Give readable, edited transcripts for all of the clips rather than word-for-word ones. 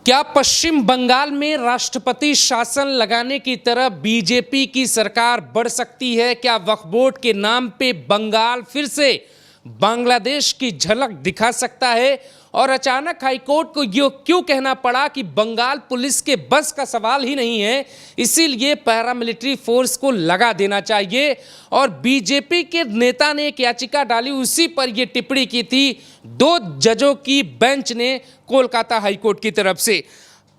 क्या पश्चिम बंगाल में राष्ट्रपति शासन लगाने की तरफ बीजेपी की सरकार बढ़ सकती है? क्या वक्फ बोर्ड के नाम पे बंगाल फिर से बांग्लादेश की झलक दिखा सकता है? और अचानक हाईकोर्ट को ये क्यों कहना पड़ा कि बंगाल पुलिस के बस का सवाल ही नहीं है, इसीलिए पैरामिलिट्री फोर्स को लगा देना चाहिए? और बीजेपी के नेता ने एक याचिका डाली, उसी पर यह टिप्पणी की थी 2 जजों की बेंच ने कोलकाता हाईकोर्ट की तरफ से।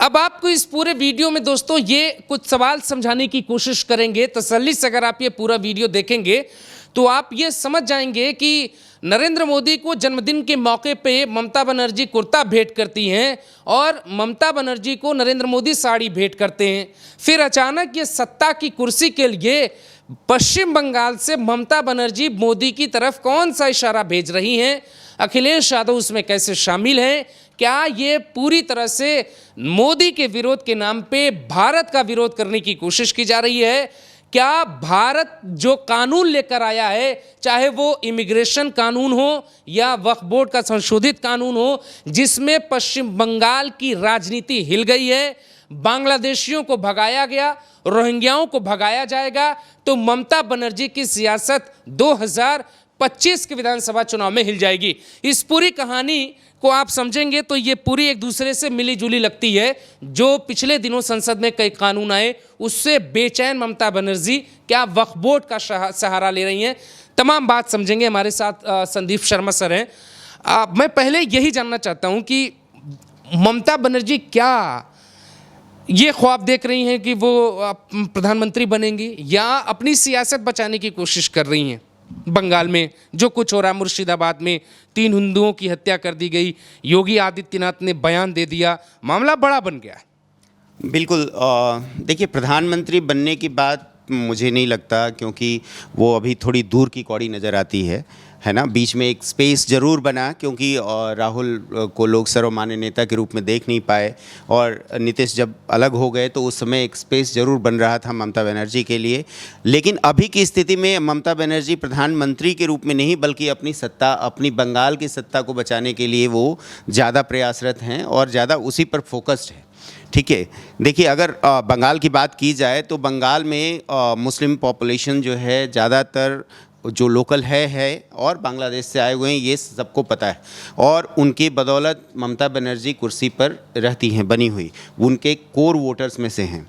अब आपको इस पूरे वीडियो में दोस्तों ये कुछ सवाल समझाने की कोशिश करेंगे। तसल्ली से अगर आप ये पूरा वीडियो देखेंगे तो आप ये समझ जाएंगे कि नरेंद्र मोदी को जन्मदिन के मौके पे ममता बनर्जी कुर्ता भेंट करती हैं और ममता बनर्जी को नरेंद्र मोदी साड़ी भेंट करते हैं। फिर अचानक ये सत्ता की कुर्सी के लिए पश्चिम बंगाल से ममता बनर्जी मोदी की तरफ कौन सा इशारा भेज रही हैं? अखिलेश यादव उसमें कैसे शामिल हैं? क्या ये पूरी तरह से मोदी के विरोध के नाम पे भारत का विरोध करने की कोशिश की जा रही है? क्या भारत जो कानून लेकर आया है, चाहे वो इमिग्रेशन कानून हो या वक्फ बोर्ड का संशोधित कानून हो, जिसमें पश्चिम बंगाल की राजनीति हिल गई है, बांग्लादेशियों को भगाया गया, रोहिंग्याओं को भगाया जाएगा, तो ममता बनर्जी की सियासत 2025 के विधानसभा चुनाव में हिल जाएगी। इस पूरी कहानी को आप समझेंगे तो ये पूरी एक दूसरे से मिली जुली लगती है। जो पिछले दिनों संसद में कई कानून आए, उससे बेचैन ममता बनर्जी क्या वक्फ बोर्ड का सहारा ले रही हैं? तमाम बात समझेंगे। हमारे साथ संदीप शर्मा सर हैं। मैं पहले यही जानना चाहता हूं कि ममता बनर्जी क्या ये ख्वाब देख रही हैं कि वो प्रधानमंत्री बनेंगी, या अपनी सियासत बचाने की कोशिश कर रही हैं? बंगाल में जो कुछ हो रहा है, मुर्शिदाबाद में 3 हिंदुओं की हत्या कर दी गई, योगी आदित्यनाथ ने बयान दे दिया, मामला बड़ा बन गया। बिल्कुल। देखिए, प्रधानमंत्री बनने की बात मुझे नहीं लगता, क्योंकि वो अभी थोड़ी दूर की कौड़ी नज़र आती है ना। बीच में एक स्पेस ज़रूर बना, क्योंकि राहुल को लोग सर्वमान्य नेता के रूप में देख नहीं पाए, और नीतीश जब अलग हो गए तो उस समय एक स्पेस ज़रूर बन रहा था ममता बनर्जी के लिए। लेकिन अभी की स्थिति में ममता बनर्जी प्रधानमंत्री के रूप में नहीं, बल्कि अपनी सत्ता, अपनी बंगाल की सत्ता को बचाने के लिए वो ज़्यादा प्रयासरत हैं और ज़्यादा उसी पर फोकस्ड है। ठीक है, देखिए, अगर बंगाल की बात की जाए तो बंगाल में मुस्लिम पॉपुलेशन जो है ज़्यादातर जो लोकल है और बांग्लादेश से आए हुए हैं, ये सबको पता है, और उनकी बदौलत ममता बनर्जी कुर्सी पर रहती हैं, बनी हुई, उनके कोर वोटर्स में से हैं।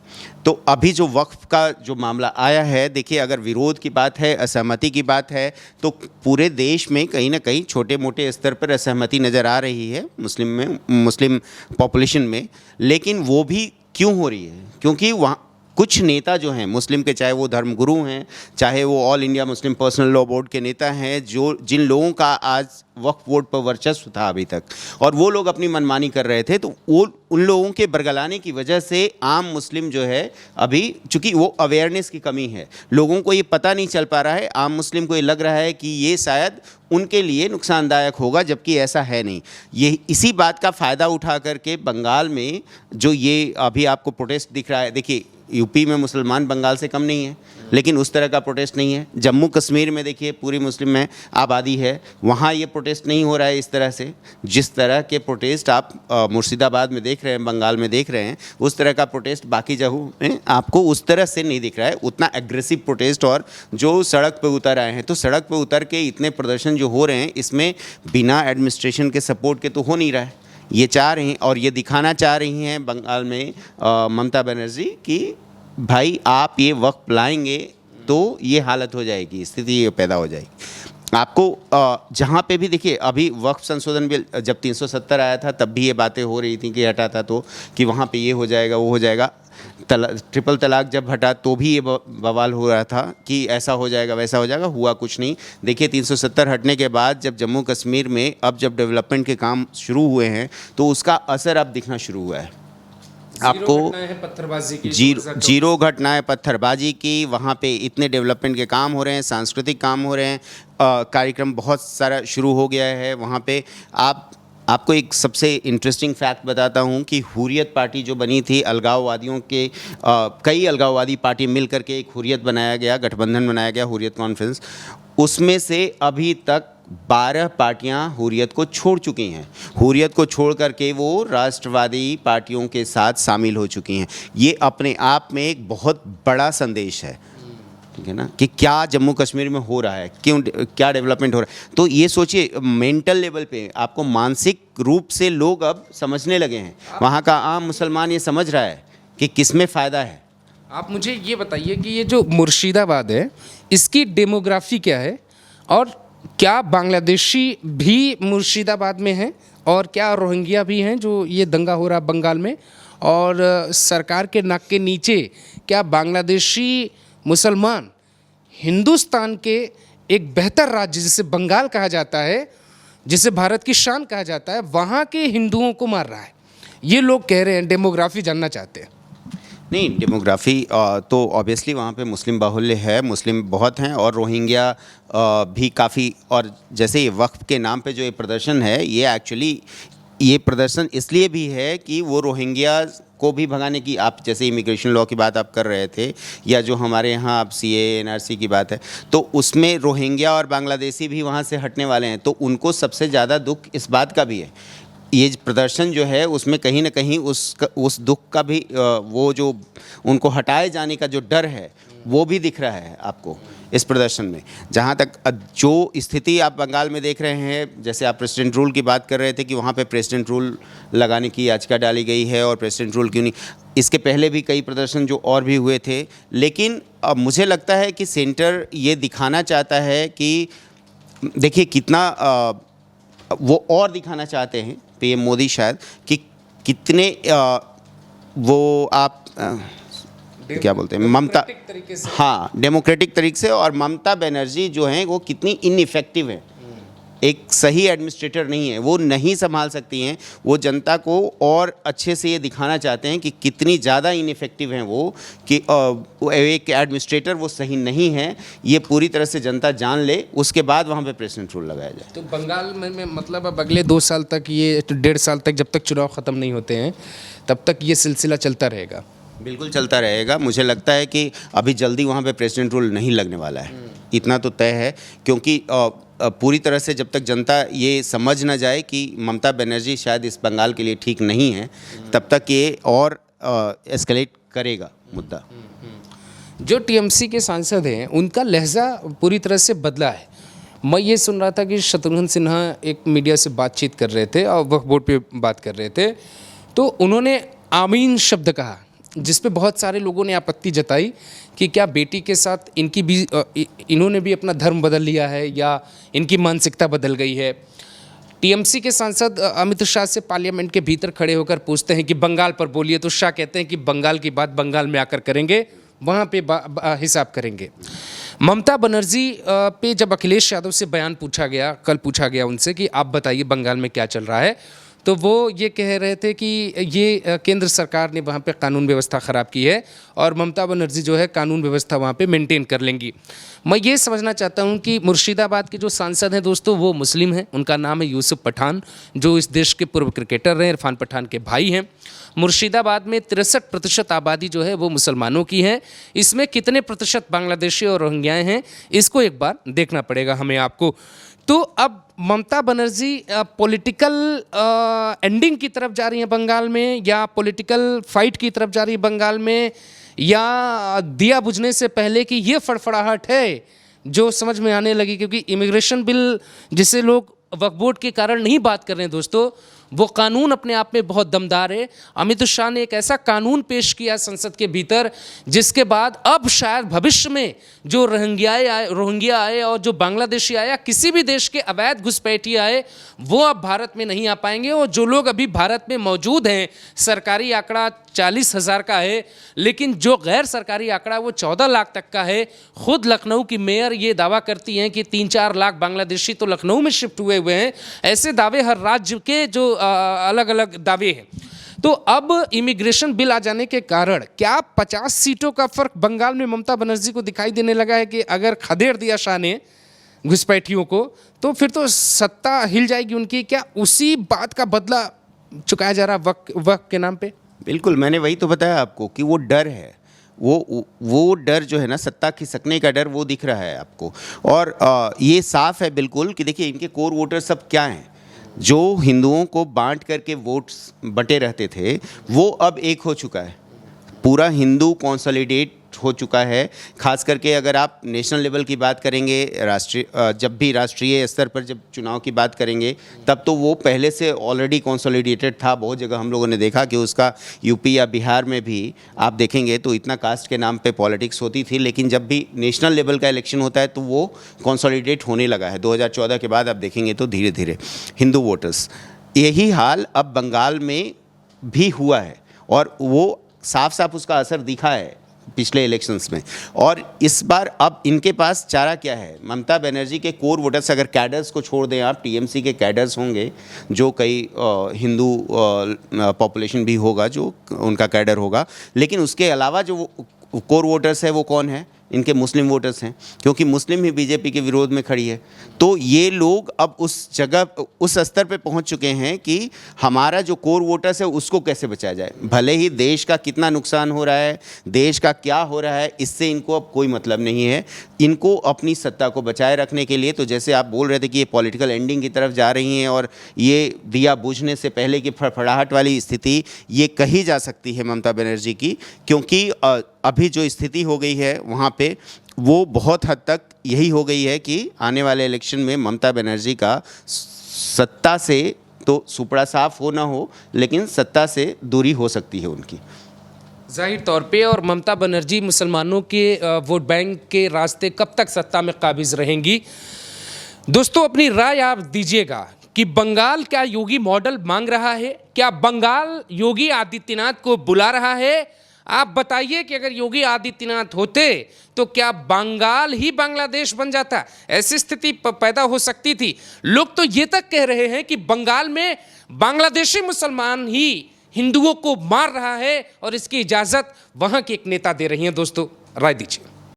तो अभी जो वक्फ का जो मामला आया है, देखिए, अगर विरोध की बात है, असहमति की बात है, तो पूरे देश में कहीं ना कहीं छोटे मोटे स्तर पर असहमति नज़र आ रही है मुस्लिम पॉपुलेशन में। लेकिन वो भी क्यों हो रही है? क्योंकि वहाँ कुछ नेता जो हैं मुस्लिम के, चाहे वो धर्मगुरु हैं, चाहे वो all India Muslim personal law board के नेता हैं, जिन लोगों का आज वक्फ बोर्ड पर वर्चस्व था अभी तक, और वो लोग अपनी मनमानी कर रहे थे, तो वो उन लोगों के बरगलाने की वजह से आम मुस्लिम जो है, अभी चूँकि वो अवेयरनेस की कमी है, लोगों को ये पता नहीं चल पा रहा है, आम मुस्लिम को ये लग रहा है कि ये शायद उनके लिए नुकसानदायक होगा, जबकि ऐसा है नहीं। ये इसी बात का फ़ायदा उठा करके बंगाल में जो ये अभी आपको प्रोटेस्ट दिख रहा है, देखिए, यूपी में मुसलमान बंगाल से कम नहीं है, लेकिन उस तरह का प्रोटेस्ट नहीं है। जम्मू कश्मीर में देखिए पूरी मुस्लिम में आबादी है, वहाँ ये प्रोटेस्ट नहीं हो रहा है इस तरह से। जिस तरह के प्रोटेस्ट आप मुर्शिदाबाद में देख रहे हैं, बंगाल में देख रहे हैं, उस तरह का प्रोटेस्ट बाकी जगहों में आपको उस तरह से नहीं दिख रहा है, उतना एग्रेसिव प्रोटेस्ट। और जो सड़क पर उतर आए हैं, तो सड़क पर उतर के इतने प्रदर्शन जो हो रहे हैं, इसमें बिना एडमिनिस्ट्रेशन के सपोर्ट के तो हो नहीं रहा है। ये चाह रही हैं और ये दिखाना चाह रही हैं बंगाल में ममता बनर्जी कि भाई आप ये वक्त लाएंगे तो ये हालत हो जाएगी, स्थिति ये पैदा हो जाएगी। आपको जहाँ पे भी देखिए, अभी वक्फ संशोधन बिल जब 370 आया था, तब भी ये बातें हो रही थी कि हटाता तो कि वहाँ पे ये हो जाएगा, वो हो जाएगा। ट्रिपल तलाक जब हटा तो भी ये बवाल हो रहा था कि ऐसा हो जाएगा, वैसा हो जाएगा, हुआ कुछ नहीं। देखिए, 370 हटने के बाद जब जम्मू कश्मीर में अब जब डेवलपमेंट के काम शुरू हुए हैं, तो उसका असर अब दिखना शुरू हुआ है। आपको जीरो घटनाएं पत्थरबाजी की, वहाँ पे इतने डेवलपमेंट के काम हो रहे हैं, सांस्कृतिक काम हो रहे हैं, कार्यक्रम बहुत सारा शुरू हो गया है वहाँ पे। आपको एक सबसे इंटरेस्टिंग फैक्ट बताता हूँ कि हुर्रियत पार्टी जो बनी थी, अलगाववादियों के कई अलगाववादी पार्टी मिल करके एक हुर्रियत बनाया गया, गठबंधन बनाया गया, हुर्रियत कॉन्फ्रेंस, उसमें से अभी तक 12 पार्टियां हुर्रियत को छोड़ चुकी हैं। हुर्रियत को छोड़ करके वो राष्ट्रवादी पार्टियों के साथ शामिल हो चुकी हैं। ये अपने आप में एक बहुत बड़ा संदेश है, ठीक है ना, कि क्या जम्मू कश्मीर में हो रहा है, क्यों, क्या डेवलपमेंट हो रहा है। तो ये सोचिए मेंटल लेवल पे, आपको मानसिक रूप से लोग अब समझने लगे हैं। वहाँ का आम मुसलमान ये समझ रहा है कि किसमें फ़ायदा है। आप मुझे ये बताइए कि ये जो मुर्शिदाबाद है इसकी डेमोग्राफी क्या है, और क्या बांग्लादेशी भी मुर्शिदाबाद में हैं, और क्या रोहिंग्या भी हैं जो ये दंगा हो रहा बंगाल में, और सरकार के नाक के नीचे क्या बांग्लादेशी मुसलमान हिंदुस्तान के एक बेहतर राज्य जिसे बंगाल कहा जाता है, जिसे भारत की शान कहा जाता है, वहाँ के हिंदुओं को मार रहा है। ये लोग कह रहे हैं, डेमोग्राफी जानना चाहते हैं। नहीं, डेमोग्राफी तो ऑब्वियसली वहाँ पे मुस्लिम बाहुल्य है, मुस्लिम बहुत हैं, और रोहिंग्या भी काफ़ी। और जैसे ये वक्फ के नाम पे जो ये प्रदर्शन है, ये एक्चुअली ये प्रदर्शन इसलिए भी है कि वो रोहिंग्या को भी भगाने की, आप जैसे इमिग्रेशन लॉ की बात आप कर रहे थे, या जो हमारे यहाँ अब CAA NRC की बात है, तो उसमें रोहिंग्या और बांग्लादेशी भी वहाँ से हटने वाले हैं। तो उनको सबसे ज़्यादा दुख इस बात का भी है। ये प्रदर्शन जो है उसमें कहीं ना कहीं उस दुख का भी, वो जो उनको हटाए जाने का जो डर है वो भी दिख रहा है आपको इस प्रदर्शन में। जहाँ तक जो स्थिति आप बंगाल में देख रहे हैं, जैसे आप प्रेसिडेंट रूल की बात कर रहे थे कि वहाँ पे प्रेसिडेंट रूल लगाने की याचिका डाली गई है, और प्रेसिडेंट रूल क्यों नहीं, इसके पहले भी कई प्रदर्शन जो और भी हुए थे। लेकिन अब मुझे लगता है कि सेंटर ये दिखाना चाहता है कि देखिए कितना वो और दिखाना चाहते हैं PM मोदी शायद, कि कितने वो आप क्या बोलते हैं, ममता, हाँ, डेमोक्रेटिक तरीके से, और ममता बनर्जी जो हैं वो कितनी इनइफेक्टिव है, एक सही एडमिनिस्ट्रेटर नहीं है, वो नहीं संभाल सकती हैं। वो जनता को और अच्छे से ये दिखाना चाहते हैं कि कितनी ज़्यादा इनइफेक्टिव हैं वो, कि एक एडमिनिस्ट्रेटर वो सही नहीं है, ये पूरी तरह से जनता जान ले, उसके बाद वहाँ पे प्रेसिडेंट रूल लगाया जाए। तो बंगाल में मतलब अब अगले 2 साल तक, ये 1.5 साल तक, जब तक चुनाव ख़त्म नहीं होते हैं तब तक ये सिलसिला चलता रहेगा। बिल्कुल चलता रहेगा। मुझे लगता है कि अभी जल्दी वहाँ पे प्रेसिडेंट रूल नहीं लगने वाला है, इतना तो तय है, क्योंकि पूरी तरह से जब तक जनता ये समझ ना जाए कि ममता बनर्जी शायद इस बंगाल के लिए ठीक नहीं है, तब तक ये और एस्केलेट करेगा मुद्दा। जो TMC के सांसद हैं उनका लहजा पूरी तरह से बदला है। मैं ये सुन रहा था कि शत्रुघ्न सिन्हा एक मीडिया से बातचीत कर रहे थे और वक्फ बोर्ड पे बात कर रहे थे, तो उन्होंने आमीन शब्द कहा, जिस पे बहुत सारे लोगों ने आपत्ति जताई कि क्या बेटी के साथ इनकी भी इन्होंने भी अपना धर्म बदल लिया है, या इनकी मानसिकता बदल गई है। TMC के सांसद अमित शाह से पार्लियामेंट के भीतर खड़े होकर पूछते हैं कि बंगाल पर बोलिए, तो शाह कहते हैं कि बंगाल की बात बंगाल में आकर करेंगे, वहाँ पे हिसाब करेंगे। ममता बनर्जी पे जब अखिलेश यादव से बयान पूछा गया, कल पूछा गया उनसे कि आप बताइए बंगाल में क्या चल रहा है, तो वो ये कह रहे थे कि ये केंद्र सरकार ने वहाँ पे कानून व्यवस्था ख़राब की है, और ममता बनर्जी जो है कानून व्यवस्था वहाँ पे मेंटेन कर लेंगी। मैं ये समझना चाहता हूँ कि मुर्शिदाबाद के जो सांसद हैं दोस्तों, वो मुस्लिम हैं, उनका नाम है यूसुफ पठान, जो इस देश के पूर्व क्रिकेटर रहे, इरफान पठान के भाई हैं। मुर्शिदाबाद में 63% आबादी जो है वो मुसलमानों की है। इसमें कितने प्रतिशत बांग्लादेशी और रोहिंग्याएँ हैं, इसको एक बार देखना पड़ेगा हमें आपको। तो अब ममता बनर्जी पॉलिटिकल एंडिंग की तरफ जा रही हैं बंगाल में, या पॉलिटिकल फाइट की तरफ जा रही है बंगाल में, या दिया बुझने से पहले कि ये फड़फड़ाहट है जो समझ में आने लगी, क्योंकि इमिग्रेशन बिल जिसे लोग वक्फ बोर्ड के कारण नहीं बात कर रहे हैं दोस्तों, वो कानून अपने आप में बहुत दमदार है। अमित शाह ने एक ऐसा कानून पेश किया संसद के भीतर, जिसके बाद अब शायद भविष्य में जो रोहिंग्या आए और जो बांग्लादेशी आया, किसी भी देश के अवैध घुसपैठी आए, वो अब भारत में नहीं आ पाएंगे। और जो लोग अभी भारत में मौजूद हैं, सरकारी आंकड़ा 40,000 का है, लेकिन जो गैर सरकारी आंकड़ा वो 14 लाख तक का है। खुद लखनऊ की मेयर ये दावा करती हैं कि 3-4 लाख बांग्लादेशी तो लखनऊ में शिफ्ट हुए हैं। ऐसे दावे हर राज्य के जो अलग अलग दावे हैं। तो अब इमिग्रेशन बिल आ जाने के कारण क्या 50 सीटों का फर्क बंगाल में ममता बनर्जी को दिखाई देने लगा है कि अगर खदेड़ दिया शाह ने घुसपैठियों को, तो फिर तो सत्ता हिल जाएगी उनकी। क्या उसी बात का बदला चुकाया जा रहा वक्त के नाम पे? बिल्कुल, मैंने वही तो बताया आपको कि वो डर है, वो डर जो है ना, सत्ता खिसकने का डर, वो दिख रहा है आपको। और ये साफ है बिल्कुल कि देखिए इनके कोर वोटर सब क्या हैं। जो हिंदुओं को बांट करके वोट्स बटे रहते थे वो अब एक हो चुका है, पूरा हिंदू कंसोलिडेट हो चुका है। खास करके अगर आप नेशनल लेवल की बात करेंगे, जब भी राष्ट्रीय स्तर पर जब चुनाव की बात करेंगे, तब तो वो पहले से ऑलरेडी कंसोलिडेटेड था। बहुत जगह हम लोगों ने देखा कि उसका यूपी या बिहार में भी आप देखेंगे तो इतना कास्ट के नाम पे पॉलिटिक्स होती थी, लेकिन जब भी नेशनल लेवल का इलेक्शन होता है तो वो कंसोलिडेट होने लगा है। 2014 के बाद आप देखेंगे तो धीरे धीरे हिंदू वोटर्स, यही हाल अब बंगाल में भी हुआ है और वो साफ साफ उसका असर दिखा है पिछले इलेक्शंस में। और इस बार अब इनके पास चारा क्या है? ममता बनर्जी के कोर वोटर्स, अगर कैडर्स को छोड़ दें आप, टीएमसी के कैडर्स होंगे जो कई हिंदू पॉपुलेशन भी होगा जो उनका कैडर होगा, लेकिन उसके अलावा जो कोर वोटर्स है वो कौन है? इनके मुस्लिम वोटर्स हैं, क्योंकि मुस्लिम ही बीजेपी के विरोध में खड़ी है। तो ये लोग अब उस जगह, उस स्तर पे पहुंच चुके हैं कि हमारा जो कोर वोटर्स है उसको कैसे बचाया जाए। भले ही देश का कितना नुकसान हो रहा है, देश का क्या हो रहा है, इससे इनको अब कोई मतलब नहीं है। इनको अपनी सत्ता को बचाए रखने के लिए, तो जैसे आप बोल रहे थे कि ये पॉलिटिकल एंडिंग की तरफ जा रही हैं और ये दिया बुझने से पहले की फड़फड़ाहट वाली स्थिति ये कही जा सकती है ममता बनर्जी की, क्योंकि अभी जो स्थिति हो गई है वहाँ पे वो बहुत हद तक यही हो गई है कि आने वाले इलेक्शन में ममता बनर्जी का सत्ता से तो सुपड़ा साफ हो ना हो, लेकिन सत्ता से दूरी हो सकती है उनकी। जाहिर तौर पे। और ममता बनर्जी मुसलमानों के वोट बैंक के रास्ते कब तक सत्ता में काबिज रहेंगी? दोस्तों अपनी राय आप दीजिएगा कि बंगाल क्या योगी मॉडल मांग रहा है? क्या बंगाल योगी आदित्यनाथ को बुला रहा है? आप बताइए कि अगर योगी आदित्यनाथ होते तो क्या बंगाल ही बांग्लादेश बन जाता? ऐसी स्थिति पैदा हो सकती थी। लोग तो ये तक कह रहे हैं कि बंगाल में बांग्लादेशी मुसलमान ही हिंदुओं को मार रहा है और इसकी इजाजत वहां के एक नेता दे रही हैं। दोस्तों राय दीजिए।